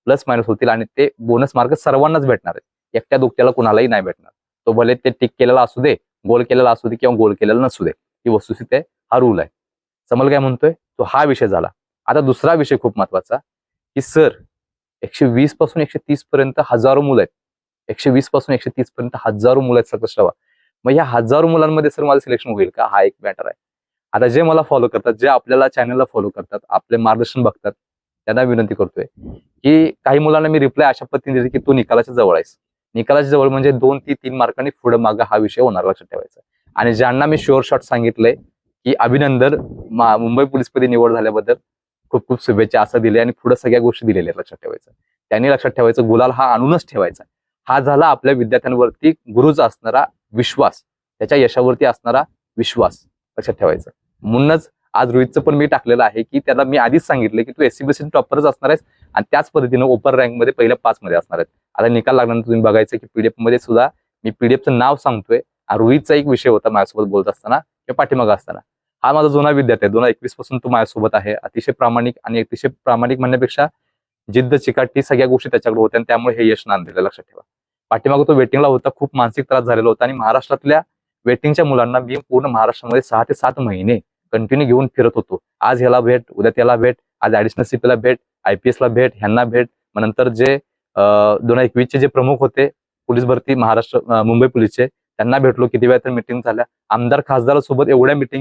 Plus minus होतील आणि ते बोनस मार्क सर्वांनाच भेटणार आहेत, एकट्या दुकट्याला कुणालाही नाही भेटणार. तो भले ते टिक केलेला असू दे, गोल केलेला असू दे किंवा गोल केलेला नसू दे, ही वस्तुस्थिती आहे, हा रूल आहे. समल काय म्हणतोय तो हा विषय झाला. आता दुसरा विषय खूप महत्वाचा की सर 120 पासून 130 पर्यंत हजारो मुलं आहेत, 120 पासून 130 पर्यंत हजारो मुलं आहेत सर, मग या हजारो मुलांमध्ये सर माझं सिलेक्शन होईल का, हा एक मॅटर आहे. आता जे मला फॉलो करतात, जे आपल्याला चॅनलला फॉलो करतात, आपले मार्गदर्शन बघतात, त्यांना विनंती करतोय की काही मुलांना मी रिप्लाय अशा पद्धतीने देते की तू निकालाच्या जवळ आहेस, निकालाच्या जवळ म्हणजे 2 ते 3 मार्कांनी पुढे मागं हा विषय होणार, लक्षात ठेवायचा. आणि ज्यांना मी शुअर शॉट सांगितलंय की अभिनंदन, मुंबई पोलीसपदी निवड झाल्याबद्दल खूप खूप शुभेच्छा असं दिले आणि पुढे सगळ्या गोष्टी दिलेल्या, लक्षात ठेवायचं. त्यांनी लक्षात ठेवायचं गुलाल हा आणूनच ठेवायचा. हा झाला आपल्या विद्यार्थ्यांवरती गुरुचा असणारा विश्वास, त्याच्या यशावरती असणारा विश्वास, लक्षात ठेवायचं. म्हणूनच आज रोहितचं पण मी टाकलेलं आहे की त्याला मी आधीच सांगितलं की तू एससीबीसी टॉपरच असणार आहेस आणि त्याच पद्धतीनं ओपन रँकमध्ये पहिल्या 5 मध्ये असणार आहेत. आता निकाल लागल्यानंतर तुम्ही बघायचं की पीडीएफ मध्ये सुद्धा मी पीडीएफचं नाव सांगतोय. रोहितचा एक विषय होता माझ्यासोबत बोलत असताना किंवा पाठीमागं असताना, हा माझा जुना विद्यार्थी आहे, 2021 पासून तो माझ्यासोबत आहे. अतिशय प्रामाणिक, आणि अतिशय प्रामाणिक म्हणण्यापेक्षा जिद्द चिकाटी सगळ्या गोष्टी त्याच्याकडे होत्या आणि त्यामुळे हे यश नांदलेलं, लक्षात ठेवा. पाठीमागं तो वेटिंगला होता, खूप मानसिक त्रास झालेला होता आणि महाराष्ट्रातल्या वेटिंगच्या मुलांना मी पूर्ण महाराष्ट्रामध्ये 6 ते 7 महिने कंटिन्यू घेऊन फिरत होतो. आज ह्याला भेट, उद्या त्याला भेट, आज ऍडिशनल सीपीला भेट, IPS ला भेट, ह्यांना भेट, मग नंतर जे 2021 चे जे प्रमुख होते पोलीस भरती महाराष्ट्र मुंबई पोलीसचे, त्यांना भेटलो, किती वेळा तर मिटिंग झाल्या, आमदार खासदारासोबत एवढ्या मिटिंग